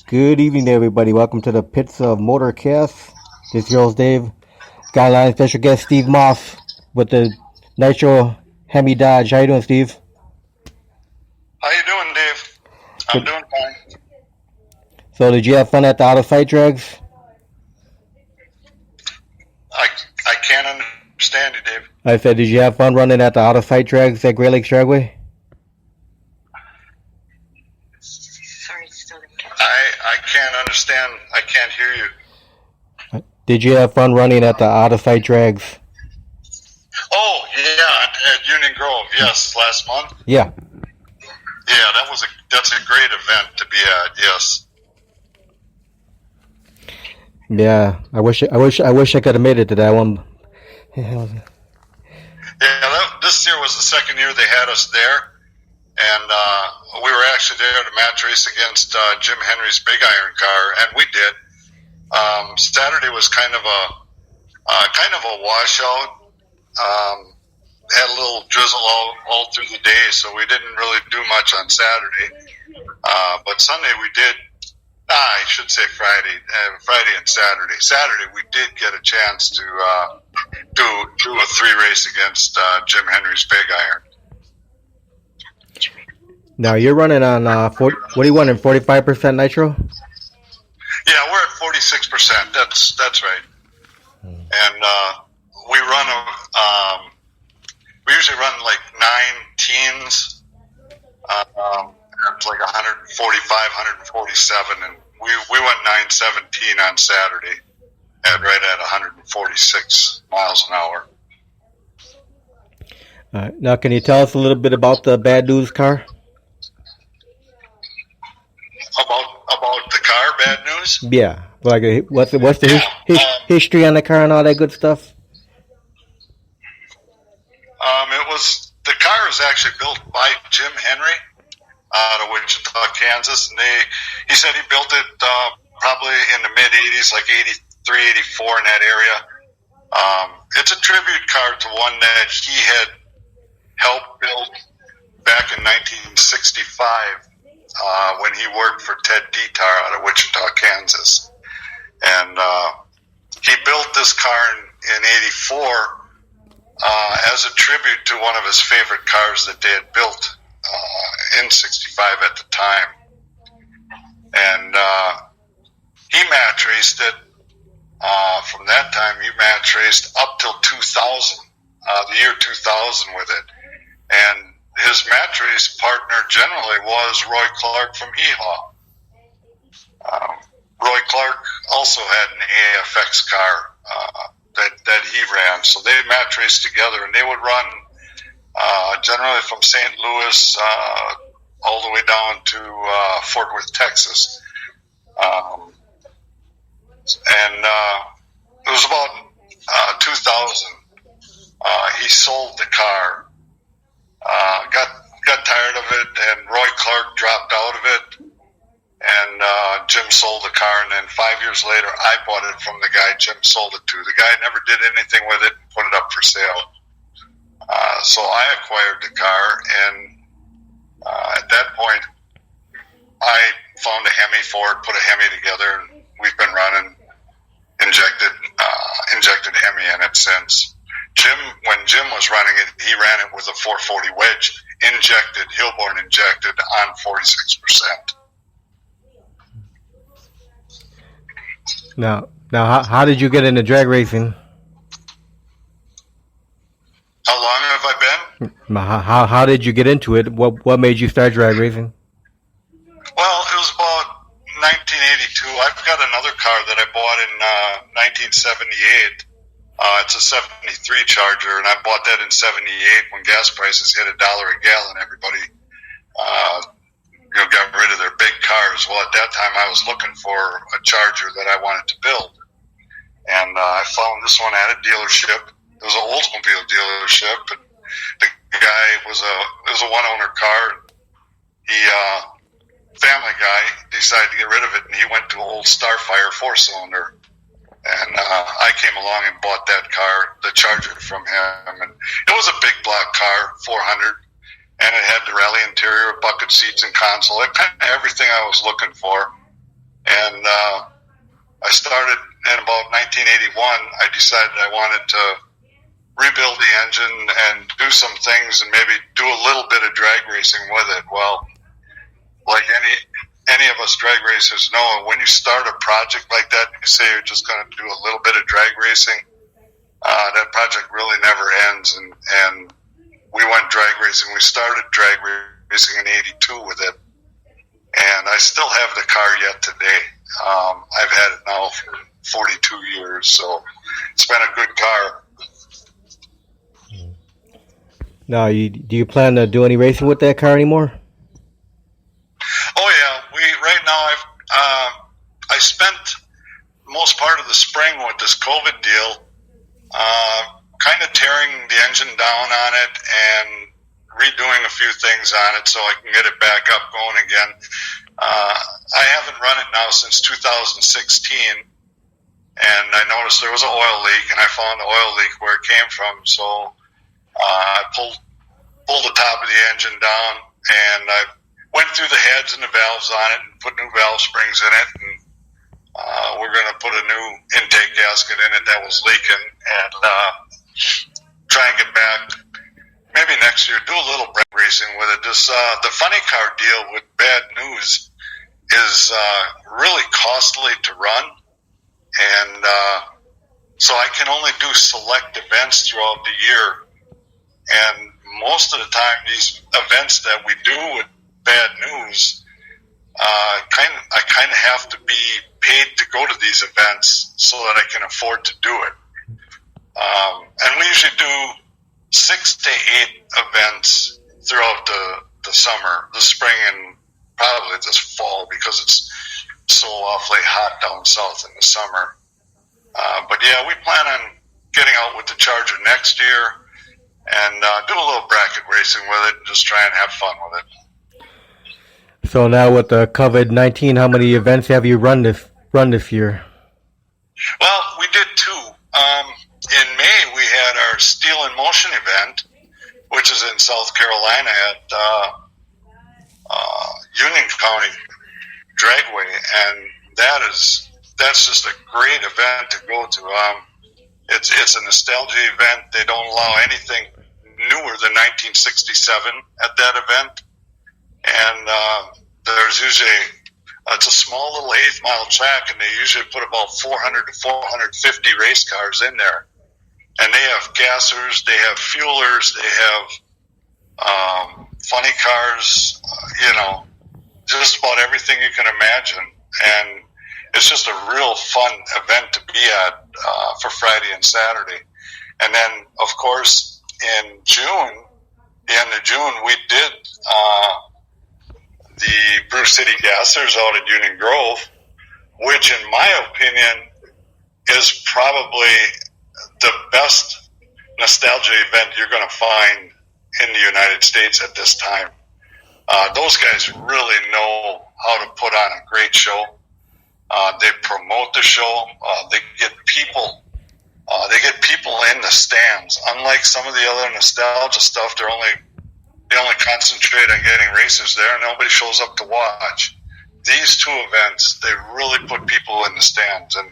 Good evening, everybody. Welcome to the Pits of Motorcast. This is your host, Dave. Skyline special guest Steve Moths with the Nitro Hemi Dodge. How you doing, Steve? How you doing, Dave? I'm doing fine. So, did you have fun at the out of sight drags? I can't understand you, Dave. I said, did you have fun running at the out of sight drags at Great Lakes Dragway? Sorry, still didn't catch I can't understand. I can't hear you. Did you have fun running at the out of sight drags? Oh yeah, at Union Grove. Yes, last month. Yeah. Yeah, that's a great event to be at. Yes. Yeah. I wish I could have made it to that one. Yeah, this year was the second year they had us there, and we were actually there to match race against Jim Henry's Big Iron car, and we did. Saturday was kind of a washout. Had a little drizzle all through the day, so we didn't really do much on Saturday. But Sunday we did. I should say Friday and Saturday. Saturday we did get a chance to do a 3-race against Jim Henry's Big Iron. Now you're running on what are you running? 45% nitro? Yeah, we're at 46%. That's right. And we run we usually run like 9 teens. It's like 145, 147, and we went 917 on Saturday right at 146 miles an hour. Now, can you tell us a little bit about the Bad News car? About the car, Bad News? Yeah, like what's the history on the car and all that good stuff? The car was actually built by Jim Henry out of Wichita, Kansas, and he said he built it probably in the mid 80s, like 83, 84 in that area. It's a tribute car to one that he had helped build back in 1965 when he worked for Ted Detar out of Wichita, Kansas, and he built this car in 84 as a tribute to one of his favorite cars that they had built in 65 at the time. And he match raced it. From that time, he match raced up till 2000, the year 2000 with it. And his match race partner generally was Roy Clark from Hee-Haw. Roy Clark also had an AFX car that he ran. So they match raced together, and they would run generally from St. Louis all the way down to Fort Worth, Texas. And it was about 2000. He sold the car, got tired of it, and Roy Clark dropped out of it. And Jim sold the car, and then 5 years later, I bought it from the guy Jim sold it to. The guy never did anything with it and put it up for sale. So I acquired the car, and at that point, I found a Hemi for it, put a Hemi together, and we've been running injected Hemi in it since. When Jim was running it, he ran it with a 440 wedge, injected, Hilborn injected on 46%. Now, how did you get into drag racing? How long have I been? How did you get into it? What made you start drag racing? Well, it was about 1982. I've got another car that I bought in 1978. It's a 73 Charger, and I bought that in 78 when gas prices hit $1 a gallon. Everybody got rid of their big cars. Well, at that time, I was looking for a Charger that I wanted to build. And I found this one at a dealership. It was an Oldsmobile dealership. And the guy it was a one-owner car. He, family guy, decided to get rid of it, and he went to an old Starfire 4-cylinder. And I came along and bought that car, the Charger, from him. And it was a big block car, 400. And it had the rally interior, bucket seats, and console. It kind of everything I was looking for. And I started in about 1981. I decided I wanted to rebuild the engine and do some things and maybe do a little bit of drag racing with it. Well, like any of us drag racers know, when you start a project like that, you say you're just going to do a little bit of drag racing, that project really never ends. And we went drag racing. We started drag racing in '82 with it, and I still have the car yet today. I've had it now for 42 years, so it's been a good car. Now, do you plan to do any racing with that car anymore? Oh yeah, right now I spent most part of the spring with this COVID deal, kind of tearing the engine down on it and redoing a few things on it so I can get it back up going again. I haven't run it now since 2016, and I noticed there was an oil leak, and I found the oil leak where it came from. So I pulled the top of the engine down, and I went through the heads and the valves on it and put new valve springs in it, and we're going to put a new intake gasket in it that was leaking, and try and get back maybe next year, do a little brake racing with it. This the funny car deal with bad news is really costly to run, and so I can only do select events throughout the year, and most of the time these events that we do with bad news, I kind of have to be paid to go to these events so that I can afford to do it. And we usually do 6 to 8 events throughout the summer, the spring, and probably this fall because it's so awfully hot down south in the summer. But yeah, we plan on getting out with the Charger next year and do a little bracket racing with it and just try and have fun with it. So now with the COVID-19, how many events have you run this year? Well, we did 2. In May, we had our Steel in Motion event, which is in South Carolina at Union County Dragway, and that's just a great event to go to. It's a nostalgia event. They don't allow anything newer than 1967 at that event, and there's usually it's a small little 8th-mile track, and they usually put about 400 to 450 race cars in there. And they have gassers, they have fuelers, they have funny cars, just about everything you can imagine. And it's just a real fun event to be at for Friday and Saturday. And then, of course, in June, the end of June, we did the Brew City Gassers out at Union Grove, which, in my opinion, is probably the best nostalgia event you're going to find in the United States at this time. Those guys really know how to put on a great show. They promote the show. They get people in the stands. Unlike some of the other nostalgia stuff, they only concentrate on getting racers there. Nobody shows up to watch. These 2 events, they really put people in the stands, and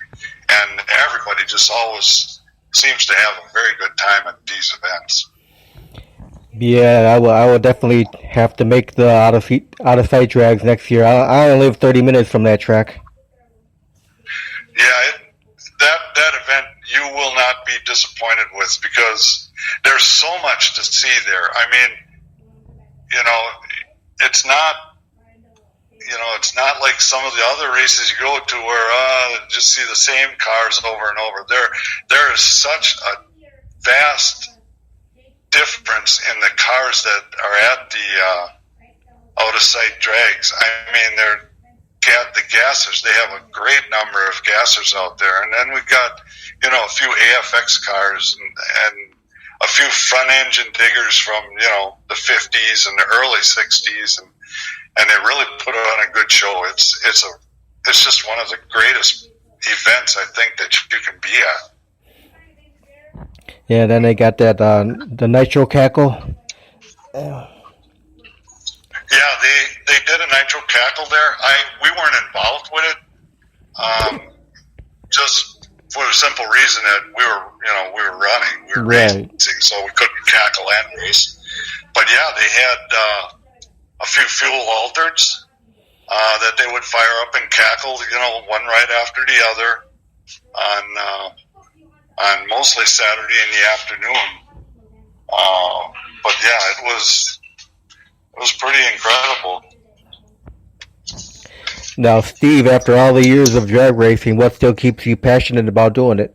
everybody just always seems to have a very good time at these events. Yeah, I will definitely have to make the out of sight drags next year. I only live 30 minutes from that track. Yeah, that event you will not be disappointed with because there's so much to see there. I mean, it's not like some of the other races you go to where just see the same cars over and over. There is such a vast difference in the cars that are at the out of sight drags. I mean, the gassers. They have a great number of gassers out there, and then we've got a few AFX cars and a few front engine diggers from the 50s and the early 60s, and they really put on a good show. It's just one of the greatest events I think that you can be at. Yeah, then they got that the Nitro Cackle. Yeah, they did a Nitro Cackle there. We weren't involved with it, just for the simple reason that we were running, we were Right. racing, so we couldn't cackle and race. But yeah, they had a few fuel altereds that they would fire up and cackle, one right after the other on mostly Saturday in the afternoon. But yeah, it was pretty incredible. Now, Steve, after all the years of drag racing, what still keeps you passionate about doing it?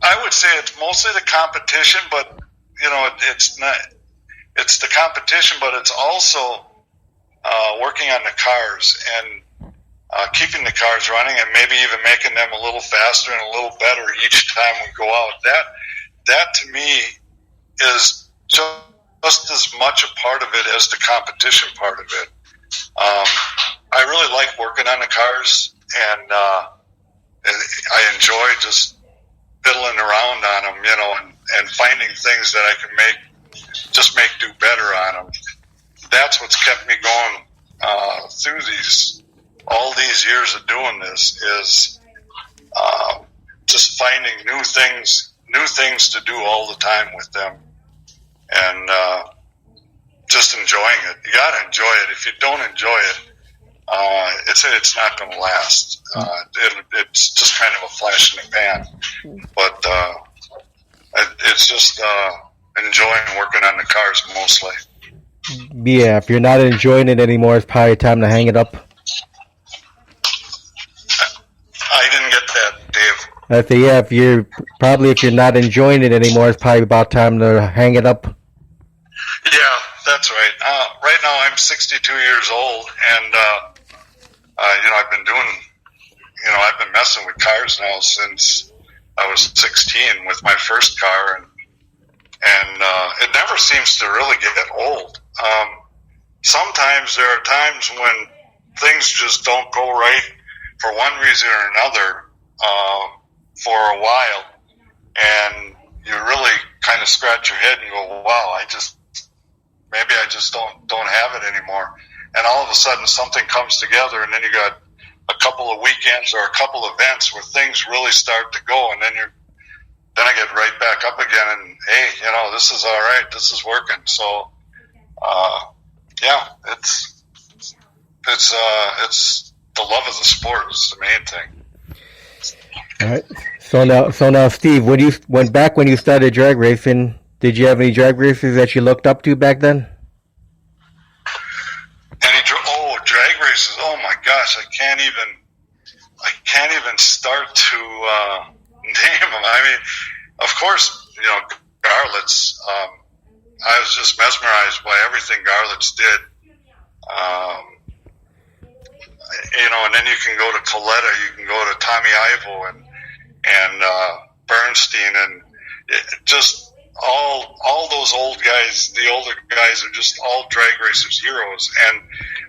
I would say it's mostly the competition, but it's not. It's the competition, but it's also working on the cars and keeping the cars running, and maybe even making them a little faster and a little better each time we go out. That to me is just as much a part of it as the competition part of it. I really like working on the cars, and I enjoy just fiddling around on them, and finding things that I can make do better on them. That's what's kept me going through all these years of doing this, is just finding new things to do all the time with them, and just enjoying it. You got to enjoy it. If you don't enjoy it, it's not going to last. It's just kind of a flash in the pan. But it's just enjoying working on the cars mostly. Yeah, if you're not enjoying it anymore, it's probably time to hang it up. I didn't get that, Dave. I say, yeah, if you're not enjoying it anymore, it's probably about time to hang it up. Yeah, that's right. Right now I'm 62 years old, and I've been messing with cars now since I was 16 with my first car, and it never seems to really get old. Sometimes there are times when things just don't go right for one reason or another for a while, and you really kind of scratch your head and go, wow, maybe I just don't have it anymore. And all of a sudden something comes together, and then you got a couple of weekends or a couple of events where things really start to go, and then I get right back up again, and hey, this is all right, this is working. So yeah, it's the love of the sport is the main thing. All right. So now, Steve, when you started drag racing, did you have any drag racers that you looked up to back then? Drag races! Oh my gosh, I can't even start to name them. I mean, of course, Garlits. I was just mesmerized by everything Garlits did. And then you can go to Coletta, you can go to Tommy Ivo and Bernstein, and just all those old guys. The older guys are just all drag racers heroes, and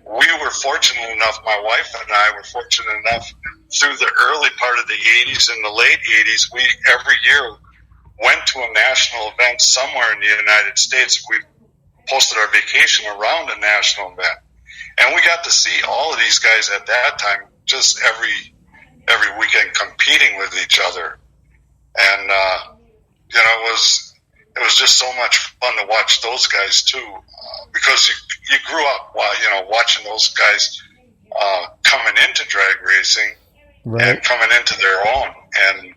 we were fortunate enough. My wife and I were fortunate enough through the early part of the 80s and the late 80s. We every year went to a national event somewhere in the United States. We posted our vacation around a national event, and we got to see all of these guys at that time, just every weekend competing with each other, and it was just so much fun to watch those guys too, because you grew up watching those guys coming into drag racing, right, and coming into their own, and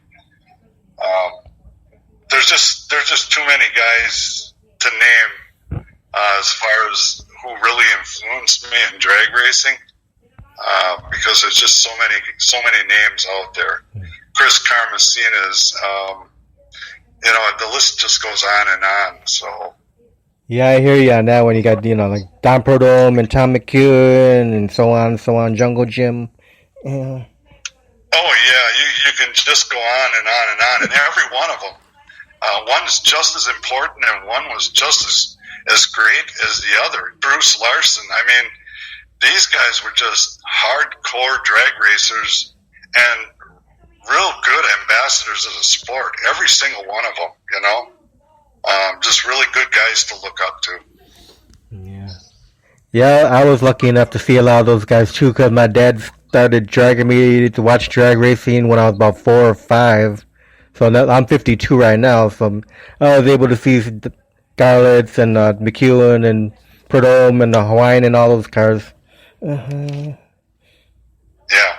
there's just too many guys to name as far as who really influenced me in drag racing, because there's just so many names out there. Chris Carmesina's, the list just goes on and on. So yeah, I hear you on that one. You got like Don Perdome and Tom McEwen and so on, Jungle Jim. Yeah. Oh yeah, you can just go on and on and on, and every one of them. One's just as important, and one was just as great as the other. Bruce Larson. I mean, these guys were just hardcore drag racers and real good ambassadors of the sport. Every single one of them, just really good guys to look up to. Yeah. Yeah, I was lucky enough to see a lot of those guys too, because my dad started dragging me to watch drag racing when I was about 4 or 5. So now, I'm 52 right now, so I was able to see Garlett's and McEwen and Prudhomme and the Hawaiian and all those cars. Uh-huh. Yeah,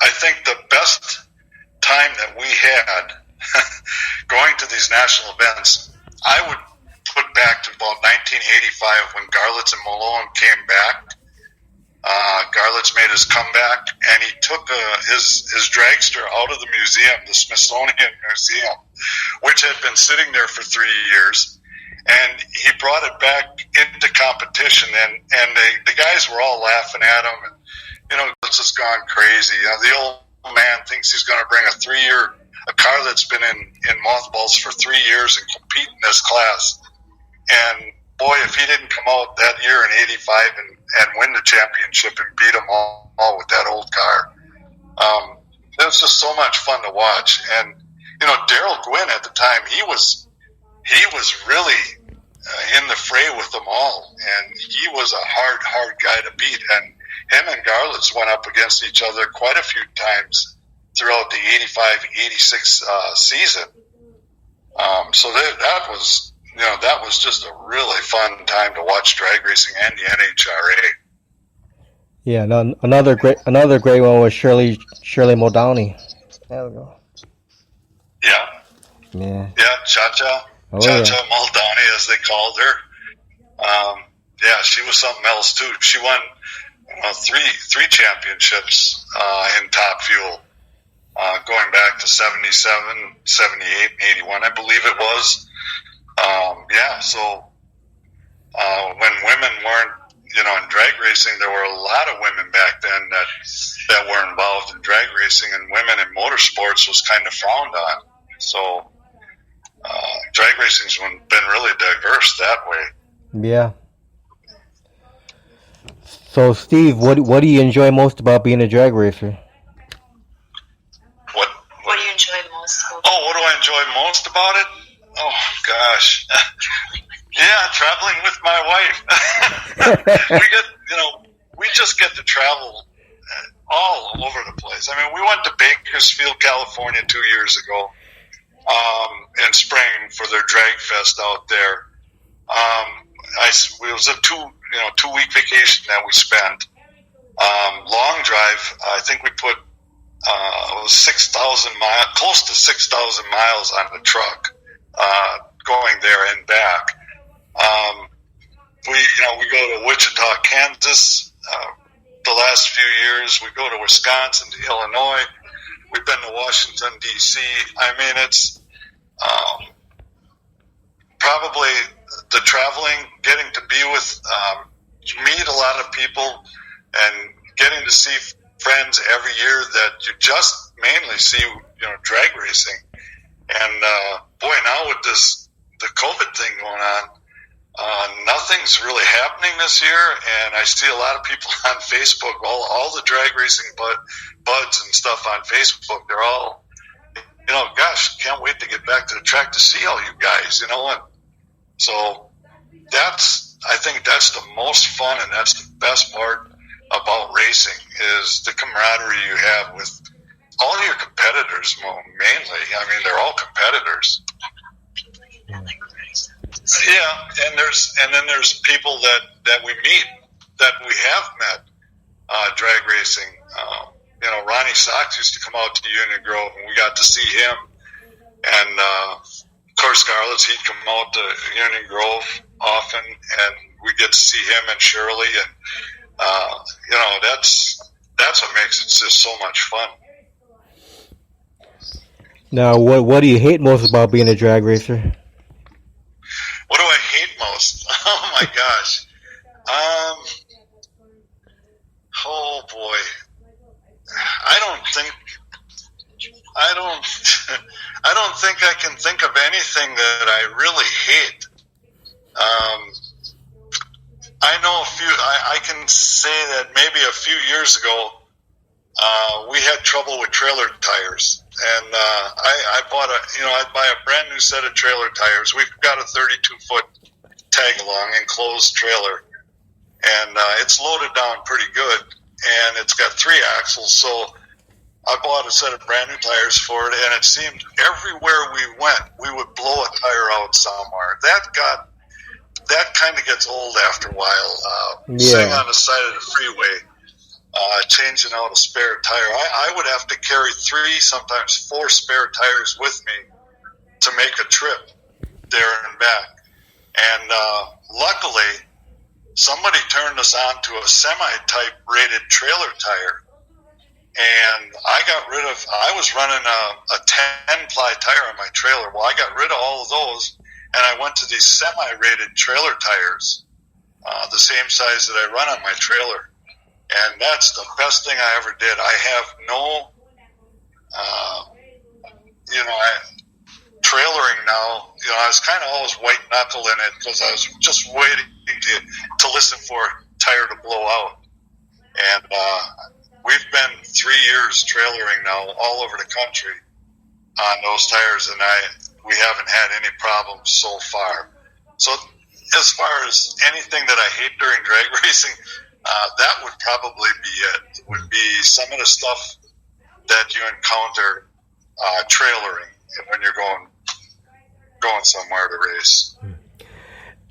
I think the best time that we had going to these national events, I would put back to about 1985 when Garlett's and Malone came back. Garlett's made his comeback, and he took his dragster out of the museum, the Smithsonian Museum, which had been sitting there for 3 years, and he brought it back into competition, and the guys were all laughing at him, and it's just gone crazy. The old man thinks he's going to bring a car that's been in mothballs for 3 years and compete in this class. And boy, if he didn't come out that year in '85 and win the championship and beat them all with that old car, it was just so much fun to watch. And Daryl Gwynn at the time, he was really in the fray with them all, and he was a hard guy to beat. And him and Garlett's went up against each other quite a few times throughout the '85-'86 season. So that was just a really fun time to watch drag racing and the NHRA. Yeah, no, another great one was Shirley Muldowney. There we go. Yeah. Yeah, Cha-Cha Muldowney, as they called her. She was something else too. She won three championships in Top Fuel, going back to 77, 78, and 81, I believe it was. So when women weren't, in drag racing, there were a lot of women back then that were involved in drag racing, and women in motorsports was kind of frowned on. So drag racing's been really diverse that way. Yeah. So, Steve, what do you enjoy most about being a drag racer? What do you enjoy most? What do I enjoy most about it? Oh, gosh. Traveling with my wife. We just get to travel all over the place. I mean, we went to Bakersfield, California 2 years ago in spring for their drag fest out there. It was a 2-week vacation that we spent. Long drive. I think we put it was 6,000 miles, close to 6,000 miles on the truck, going there and back. We go to Wichita, Kansas. The last few years, we go to Wisconsin, to Illinois. We've been to Washington, D.C. I mean, it's probably the traveling, getting to be with, meet a lot of people, and getting to see friends every year that you just mainly see, drag racing. And boy, now with the COVID thing going on, nothing's really happening this year, and I see a lot of people on Facebook, all the drag racing buds and stuff on Facebook, they're all, gosh, can't wait to get back to the track to see all you guys, and so I think that's the most fun, and that's the best part about racing, is the camaraderie you have with all your competitors, mainly. I mean, they're all competitors. Yeah, and then there's people that we meet, that we have met drag racing. Ronnie Sox used to come out to Union Grove, and we got to see him. And of course, Garlett's, he'd come out to Union Grove often, and we get to see him and Shirley, and that's what makes it just so much fun. Now, what do you hate most about being a drag racer? What do I hate most? Oh my gosh. Oh boy. I don't think I can think of anything that I really hate. I know I can say that maybe a few years ago, we had trouble with trailer tires. And I bought I'd buy a brand new set of trailer tires. We've got a 32-foot tag-along enclosed trailer, and it's loaded down pretty good, and it's got 3 axles, so I bought a set of brand new tires for it, and it seemed everywhere we went, we would blow a tire out somewhere. That kind of gets old after a while. Sitting on the side of the freeway, changing out a spare tire. I would have to carry 3, sometimes 4 spare tires with me to make a trip there and back. And luckily, somebody turned us on to a semi-type rated trailer tire. And I was running a 10-ply tire on my trailer. Well, I got rid of all of those, and I went to these semi-rated trailer tires, the same size that I run on my trailer. And that's the best thing I ever did. I have no, trailering now. I was kind of always white-knuckling it because I was just waiting to listen for a tire to blow out. And we've been 3 years trailering now all over the country on those tires, and we haven't had any problems so far. So as far as anything that I hate during drag racing, that would probably be it. It would be some of the stuff that you encounter trailering when you're going somewhere to race.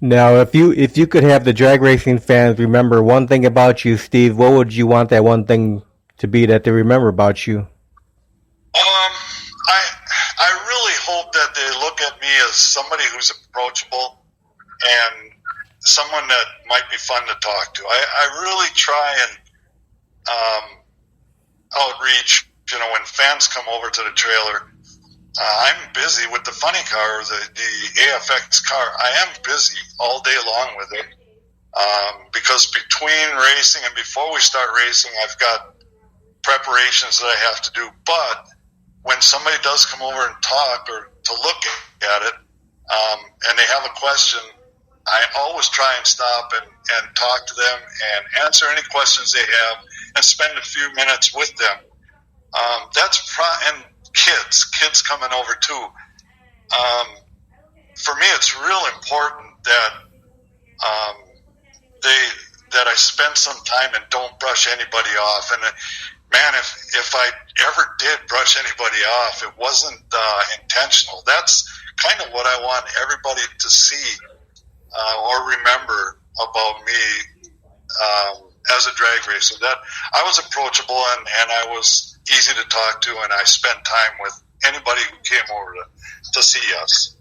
Now, if you could have the drag racing fans remember one thing about you, Steve, what would you want that one thing to be that they remember about you? I really hope that they look at me as somebody who's approachable and someone that might be fun to talk to. I really try and outreach. When fans come over to the trailer, I'm busy with the funny car, the AFX car. I am busy all day long with it because between racing and before we start racing, I've got preparations that I have to do. But when somebody does come over and talk or to look at it, and they have a question, I always try and stop and talk to them and answer any questions they have and spend a few minutes with them. And kids coming over too. For me, it's real important that that I spend some time and don't brush anybody off. And man, if I ever did brush anybody off, it wasn't intentional. That's kind of what I want everybody to see or remember about me as a drag racer. That I was approachable and I was easy to talk to, and I spent time with anybody who came over to see us.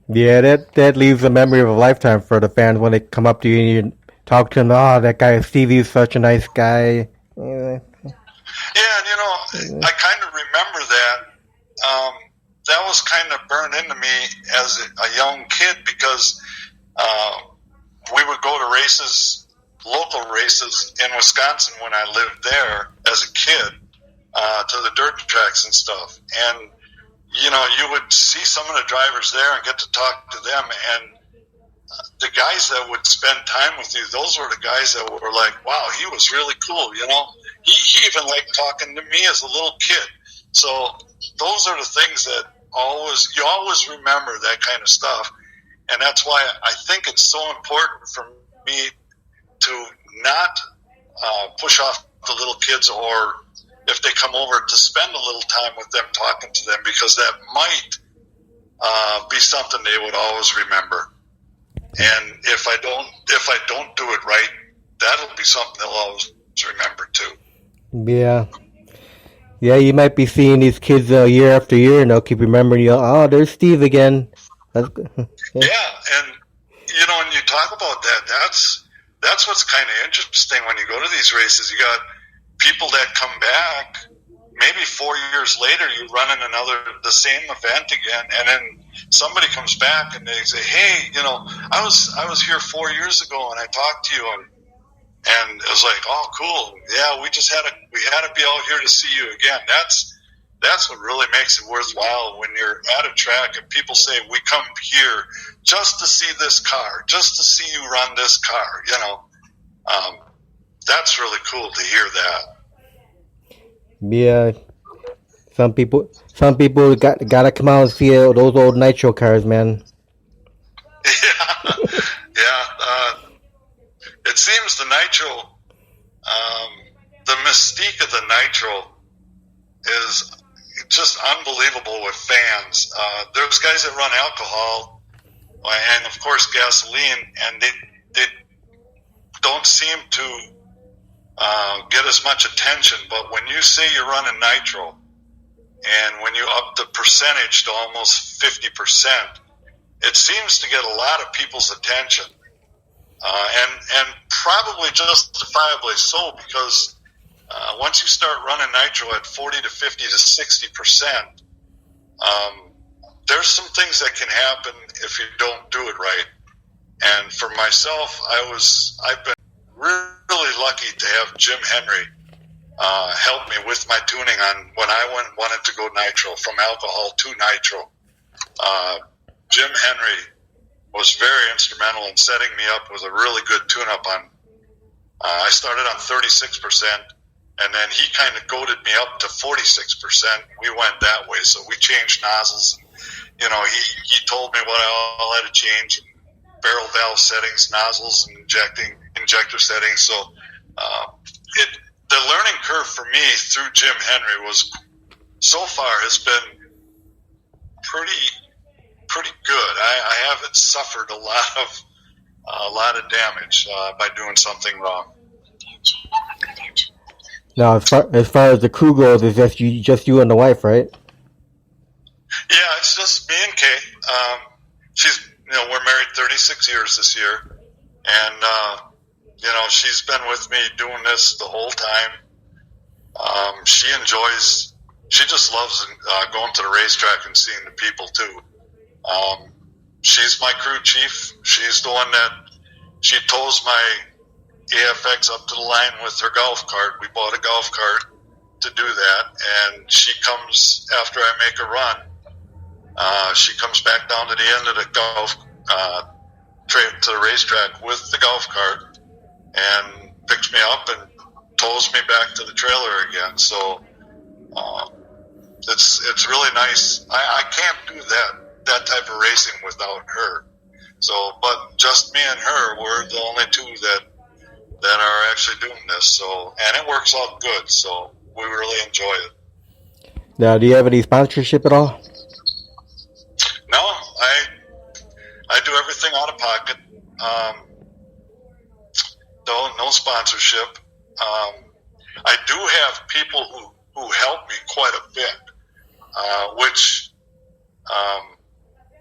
Yeah, that leaves a memory of a lifetime for the fans when they come up to you and you talk to them. Oh, that guy Stevie's such a nice guy. Yeah, and I kind of remember that. That was kind of burned into me as a young kid because we would go to races, local races in Wisconsin when I lived there as a kid, to the dirt tracks and stuff. And, you would see some of the drivers there and get to talk to them. And the guys that would spend time with you, those were the guys that were like, wow, he was really cool, He even liked talking to me as a little kid. So those are the things that you always remember that kind of stuff. And that's why I think it's so important for me to not push off the little kids, or if they come over, to spend a little time with them, talking to them, because that might be something they would always remember. And if I don't do it right, that'll be something they'll always remember too. Yeah, you might be seeing these kids year after year, and they'll keep remembering you. Oh, there's Steve again. Yeah, and when you talk about that, that's what's kind of interesting when you go to these races. You got people that come back, maybe 4 years later, you're running the same event again, and then somebody comes back and they say, hey, I was here 4 years ago and I talked to you, and it was like, oh, cool. Yeah, we had to be out here to see you again. That's what really makes it worthwhile when you're at a track and people say, we come here just to see this car, just to see you run this car, that's really cool to hear that. Yeah. Some people gotta come out and see those old Nitro cars, man. Yeah. the Nitro. The mystique of the Nitro is just unbelievable with fans. There's guys that run alcohol and, of course, gasoline, and they don't seem to get as much attention. But when you say you're running Nitro, and when you up the percentage to almost 50%, it seems to get a lot of people's attention. And probably justifiably so, because once you start running Nitro at 40 to 50 to 60%, there's some things that can happen if you don't do it right. And for myself, I've been really lucky to have Jim Henry help me with my tuning on when I wanted to go Nitro, from alcohol to Nitro. Jim Henry was very instrumental in setting me up with a really good tune-up on. I started on 36%, and then he kind of goaded me up to 46%. We went that way, so we changed nozzles. You know, he told me what I all had to change: barrel valve settings, nozzles, and injector settings. So the learning curve for me through Jim Henry so far has been pretty good. I haven't suffered a lot of damage by doing something wrong. Now, as far as the crew goes, it's just you and the wife, right? Yeah, it's just me and Kay. We're married 36 years this year, and she's been with me doing this the whole time. She just loves going to the racetrack and seeing the people too. She's my crew chief. She's the one that she tows my AFX up to the line with her golf cart. We bought a golf cart to do that, and she comes after I make a run. She comes back down to the end of the golf to the racetrack with the golf cart and picks me up and tows me back to the trailer again. So it's really nice. I can't do that type of racing without her. So, but just me and her, we're the only two that are actually doing this. So, and it works out good. So we really enjoy it. Now, do you have any sponsorship at all? No, I do everything out of pocket. No sponsorship. I do have people who help me quite a bit, which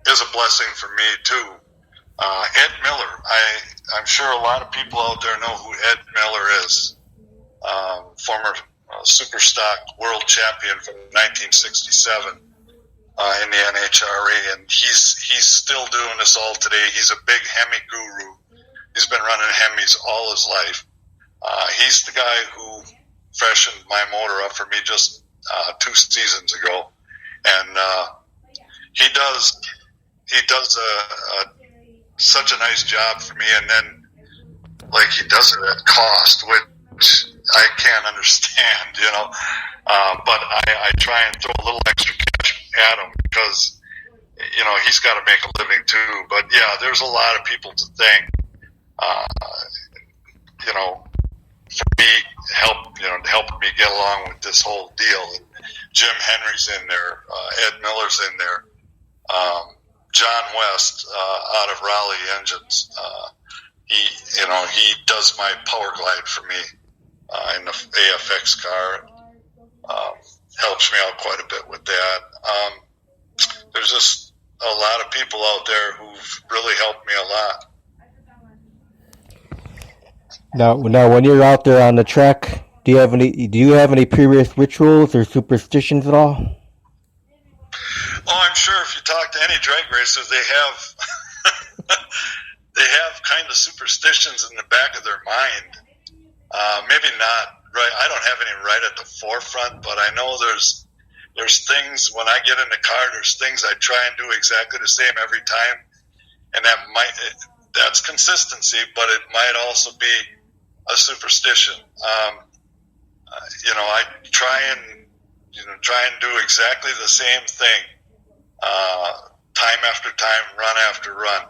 is a blessing for me too. Ed Miller. I'm sure a lot of people out there know who Ed Miller is. Former super stock world champion from 1967 in the NHRA, and he's still doing this all today. He's a big Hemi guru. He's been running Hemis all his life. He's the guy who freshened my motor up for me just 2 seasons ago, and he does such a nice job for me. And then, like, he does it at cost, which I can't understand, but I try and throw a little extra cash at him because, he's got to make a living too. But yeah, there's a lot of people to thank, for me, helping me get along with this whole deal. And Jim Henry's in there, Ed Miller's in there, John West out of Raleigh Engines. He does my power glide for me in the AFX car. Helps me out quite a bit with that. There's just a lot of people out there who've really helped me a lot. Now, when you're out there on the track, do you have any pre-race rituals or superstitions at all? Oh, I'm sure if you talk to any drag racers, they have kind of superstitions in the back of their mind. Maybe not right. I don't have any right at the forefront, but I know there's things when I get in the car. There's things I try and do exactly the same every time, and that's consistency, but it might also be a superstition. I try and do exactly the same thing, time after time, run after run.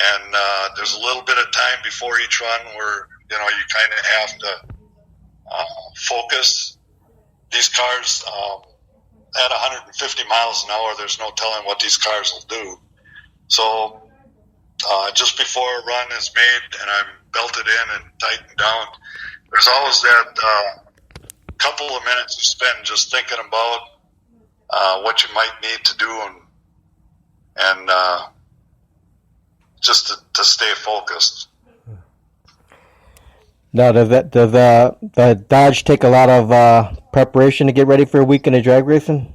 And there's a little bit of time before each run where you kind of have to focus. These cars at 150 miles an hour, there's no telling what these cars will do. So just before a run is made and I'm belted in and tightened down, there's always that couple of minutes to spend just thinking about what you might need to do and just to stay focused. Now, does the Dodge take a lot of preparation to get ready for a weekend of drag racing?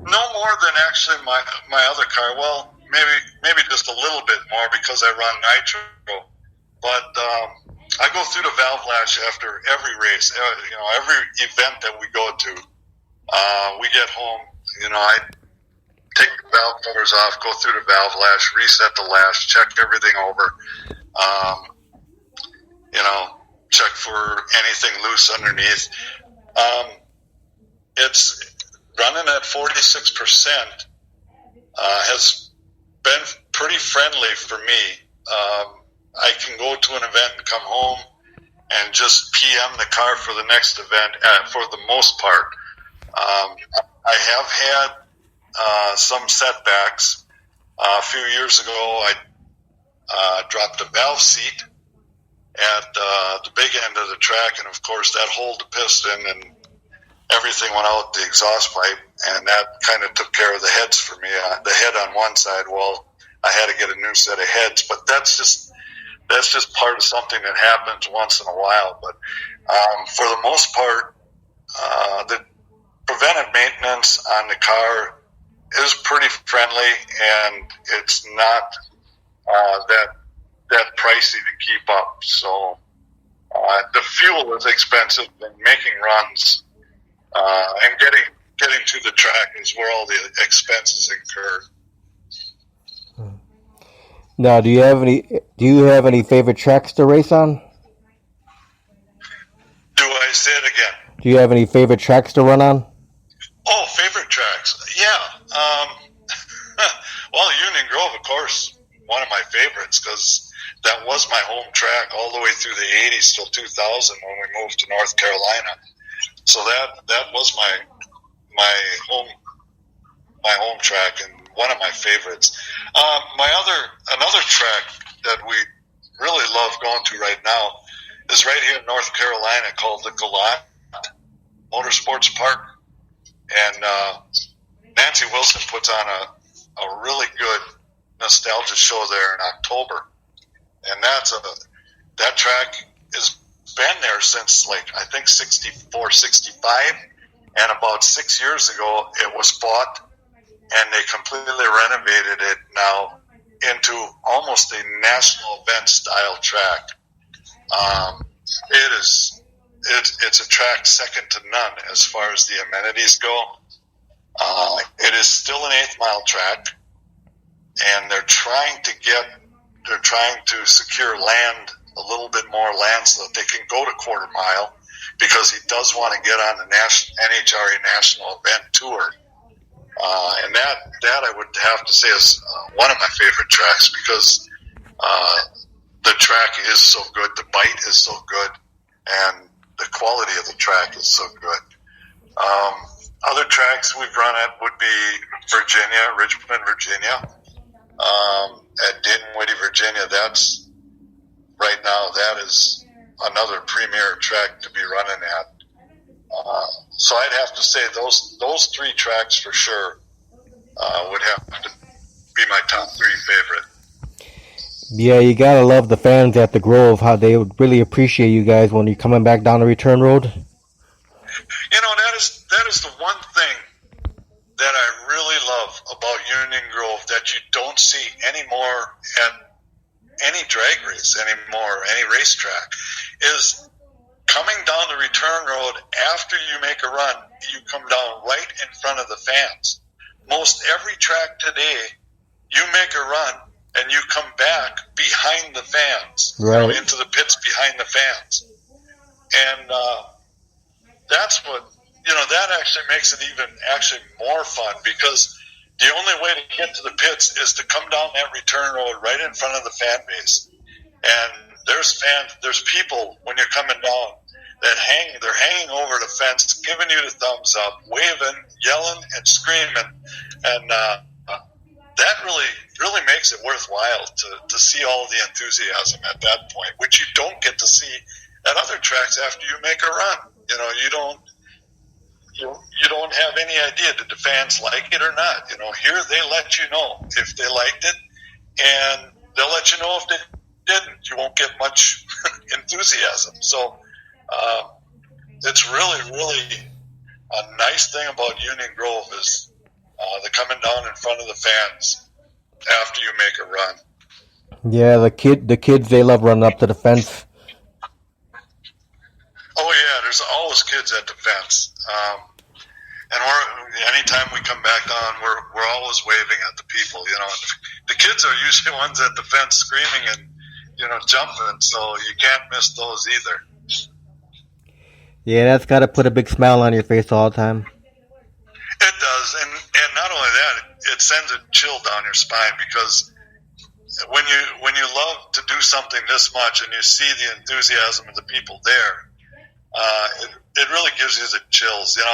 No more than actually my other car. Well, maybe just a little bit more because I run Nitro. But I go through the valve lash after every race. Every event that we go to, we get home. I take the valve covers off, go through the valve lash, reset the lash, check everything over. Check for anything loose underneath. It's running at 46%. Has been pretty friendly for me. I can go to an event and come home and just PM the car for the next event for the most part. I have had some setbacks. A few years ago, I dropped a valve seat at the big end of the track, and of course that holed the piston and everything went out the exhaust pipe, and that kind of took care of the heads for me. The head on one side, well, I had to get a new set of heads, but that's just part of something that happens once in a while. But for the most part, the preventive maintenance on the car is pretty friendly, and it's not that pricey to keep up. So the fuel is expensive, and making runs and getting to the track is where all the expenses incur. Now, do you have any favorite tracks to race on? Do I say it again? Do you have any favorite tracks to run on? Oh, favorite tracks. Yeah. Well, Union Grove, of course, one of my favorites, because that was my home track all the way through the 80s till 2000 when we moved to North Carolina. So that was my home track and one of my favorites. Another track that we really love going to right now is right here in North Carolina called the Galat Motorsports Park. And Nancy Wilson puts on a really good nostalgia show there in October. And that track has been there since, I think 64, 65. And about 6 years ago, it was bought, and they completely renovated it now into almost a national event style track. It's a track second to none as far as the amenities go. It is still an 8th mile track, and they're trying to secure land, a little bit more land, so that they can go to quarter mile, because he does want to get on the NHRA National Event Tour. And that I would have to say is one of my favorite tracks, because the track is so good, the bite is so good, and the quality of the track is so good. Other tracks we've run at would be Richmond, Virginia. At Dinwiddie, Virginia, that is another premier track to be running at. So I'd have to say those three tracks for sure would have to be my top 3 favorite. Yeah, you gotta love the fans at the Grove, how they would really appreciate you guys when you're coming back down the return road. That is the one thing that I really love about Union Grove that you don't see anymore at any drag race anymore, any racetrack, is coming down the return road after you make a run, you come down right in front of the fans. Most every track today, you make a run and you come back behind the fans, right, into the pits behind the fans. And that's what, that actually makes it even actually more fun, because the only way to get to the pits is to come down that return road right in front of the fan base. And there's people when you're coming down they're hanging over the fence, giving you the thumbs up, waving, yelling, and screaming, and that really makes it worthwhile to see all the enthusiasm at that point, which you don't get to see at other tracks after you make a run. You don't have any idea did the fans like it or not. Here they let you know if they liked it, and they'll let you know if they didn't. You won't get much enthusiasm. So it's really a nice thing about Union Grove is the coming down in front of the fans after you make a run. Yeah, the kids, they love running up to the fence. Oh yeah, there's always kids at the fence. And anytime we come back down, we're always waving at the people. The kids are usually ones at the fence screaming and jumping, so you can't miss those either. Yeah, that's got to put a big smile on your face all the time. It does, and not only that, it sends a chill down your spine, because when you love to do something this much and you see the enthusiasm of the people there, it really gives you the chills. It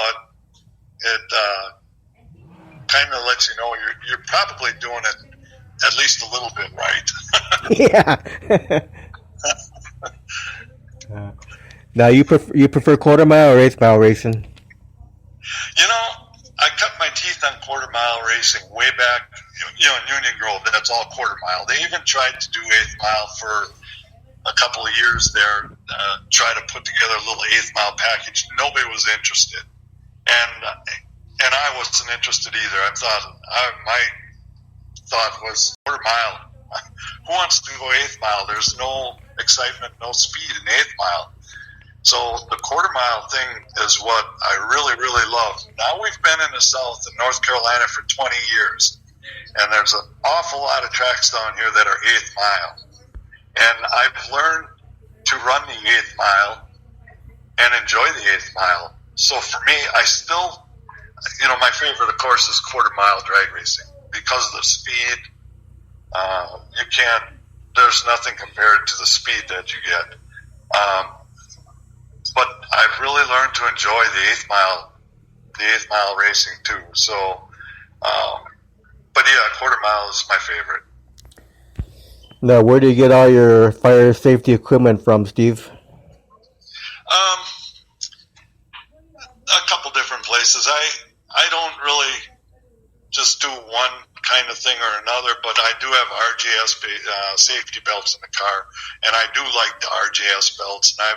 kind of lets you know you're probably doing it at least a little bit right. Yeah. Now you prefer quarter mile or eighth mile racing? I cut my teeth on quarter mile racing way back. In Union Grove, that's all quarter mile. They even tried to do eighth mile for a couple of years there. Try to put together a little eighth mile package. Nobody was interested, and I wasn't interested either. My thought was quarter mile. Who wants to go eighth mile? There's no excitement, no speed in eighth mile. So the quarter mile thing is what I really, really love. Now we've been in the South in North Carolina for 20 years, and there's an awful lot of tracks down here that are eighth mile. And I've learned to run the eighth mile and enjoy the eighth mile. So for me, I still, my favorite, of course, is quarter mile drag racing because of the speed. There's nothing compared to the speed that you get. But I've really learned to enjoy the eighth mile racing too. So, but yeah, quarter mile is my favorite. Now, where do you get all your fire safety equipment from, Steve? A couple different places. I don't really just do one kind of thing or another, but I do have RJS safety belts in the car, and I do like the RJS belts, and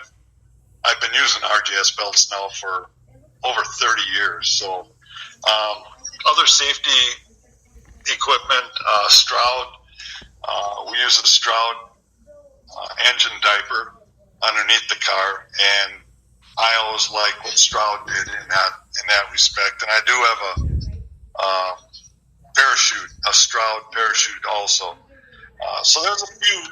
I've been using RJS belts now for over 30 years. So, other safety equipment, Stroud. We use a Stroud engine diaper underneath the car, and I always like what Stroud did in that respect. And I do have a parachute, a Stroud parachute also. So there's a few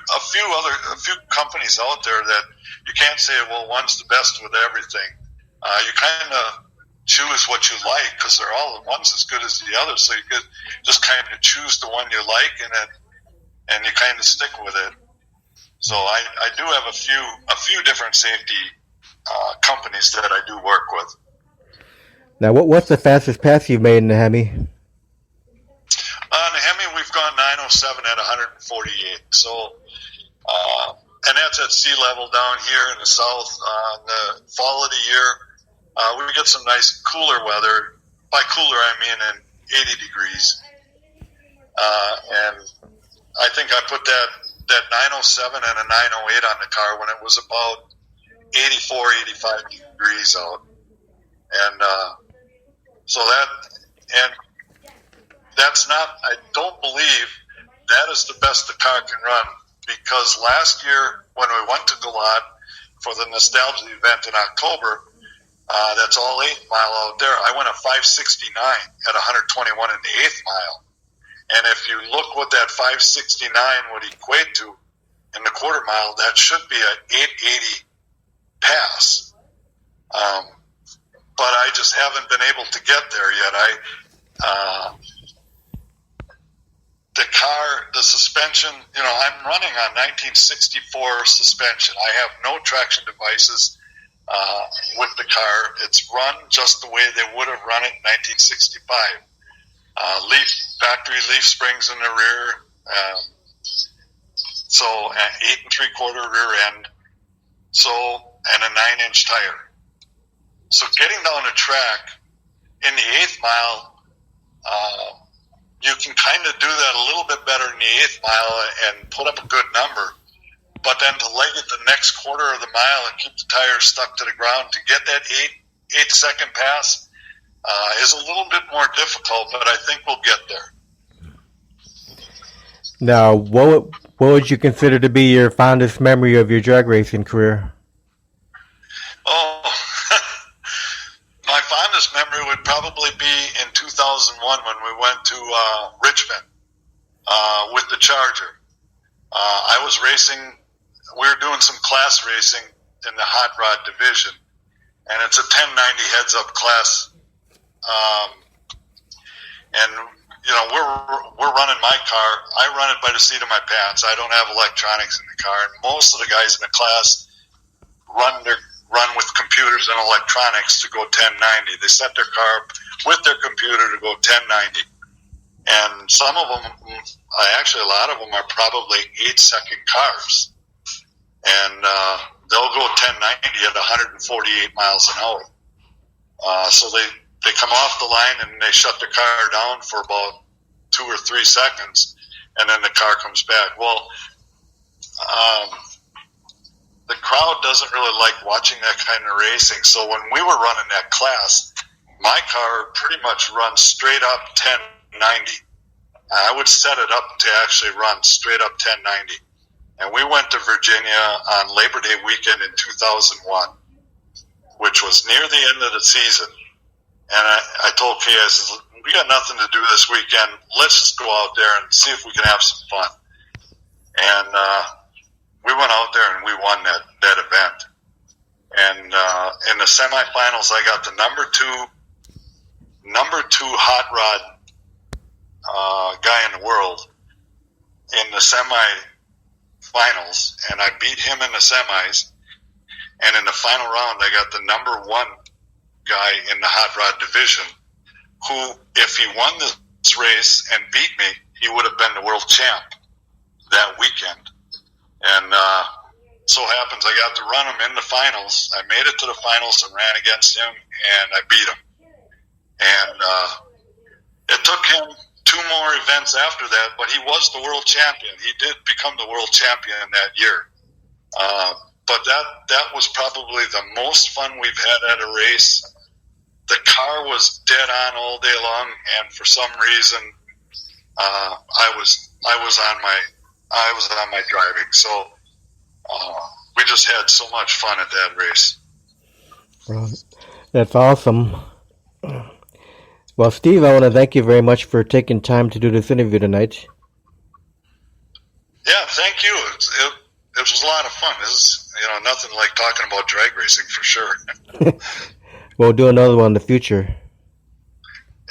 companies out there that you can't say, well, one's the best with everything. You kind of choose what you like because they're all one's as good as the other. So you could just kind of choose the one you like, and you kind of stick with it. So I do have a few different safety companies that I do work with. Now, what's the fastest pass you've made in the Hemi? On the Hemi, we've gone 907 at 148. So, and that's at sea level down here in the south. In the fall of the year, we get some nice cooler weather. By cooler, I mean in 80 degrees. And I think I put that 907 and a 908 on the car when it was about 84, 85 degrees out. And so that's not, I don't believe that is the best the car can run, because last year when we went to Galat for the Nostalgia event in October, that's all 8 mile out there, I went a 569 at 121 in the 8th mile. And if you look what that 569 would equate to in the quarter mile, that should be an 880 pass. But I just haven't been able to get there yet. the suspension, I'm running on 1964 suspension. I have no traction devices with the car. It's run just the way they would have run it in 1965. Factory leaf springs in the rear, so an 8 3/4 rear end, and a 9-inch tire. So getting down the track in the 8th mile, you can kind of do that a little bit better in the 8th mile and put up a good number. But then to leg it the next quarter of the mile and keep the tires stuck to the ground to get that 8-second pass is a little bit more difficult, but I think we'll get there. Now, what would you consider to be your fondest memory of your drag racing career? Oh, my fondest memory would probably be in 2001 when we went to Richmond with the Charger. I was racing. We were doing some class racing in the hot rod division, and it's a 1090 heads-up class. And we're running my car. I run it by the seat of my pants. I don't have electronics in the car, and most of the guys in the class run with computers and electronics to go 1090. They set their car up with their computer to go 1090. And some of them, actually a lot of them, are probably 8-second cars. And they'll go 1090 at 148 miles an hour. So they come off the line and they shut the car down for about 2 or 3 seconds, and then the car comes back. Well, the crowd doesn't really like watching that kind of racing. So when we were running that class, my car pretty much runs straight up 1090. I would set it up to actually run straight up 1090. And we went to Virginia on Labor Day weekend in 2001, which was near the end of the season. And I told Kay, I said, we got nothing to do this weekend. Let's just go out there and see if we can have some fun. And we went out there and we won that event. And in the semifinals, I got the number two hot rod guy in the world in the semifinals, and I beat him in the semis. And in the final round, I got the number 1 guy in the hot rod division, who, if he won this race and beat me, he would have been the world champ that weekend. And so happens I got to run him in the finals. I made it to the finals and ran against him, and I beat him. And it took him 2 more events after that, but he was the world champion. He did become the world champion that year. But that was probably the most fun we've had at a race. The car was dead on all day long, and for some reason, I was on my driving. So we just had so much fun at that race. Well, that's awesome. Well, Steve, I want to thank you very much for taking time to do this interview tonight. Yeah, thank you. It was a lot of fun. This is, nothing like talking about drag racing for sure. We'll do another one in the future.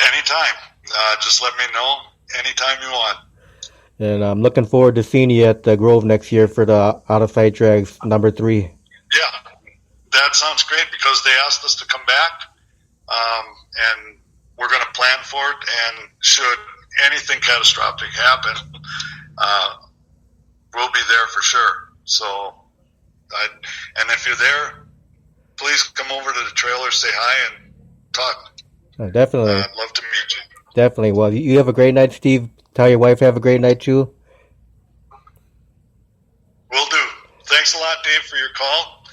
Anytime. Just let me know anytime you want. And I'm looking forward to seeing you at the Grove next year for the Out-of-Sight Drags number 3. Yeah, that sounds great because they asked us to come back, and we're going to plan for it. And should anything catastrophic happen, we'll be there for sure. So, and if you're there, please come over to the trailer, say hi, and talk. Definitely. I'd love to meet you. Definitely. Well, you have a great night, Steve. Tell your wife have a great night, too. Will do. Thanks a lot, Dave, for your call,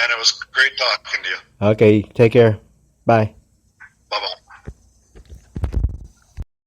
and it was great talking to you. Okay, take care. Bye. Bye-bye.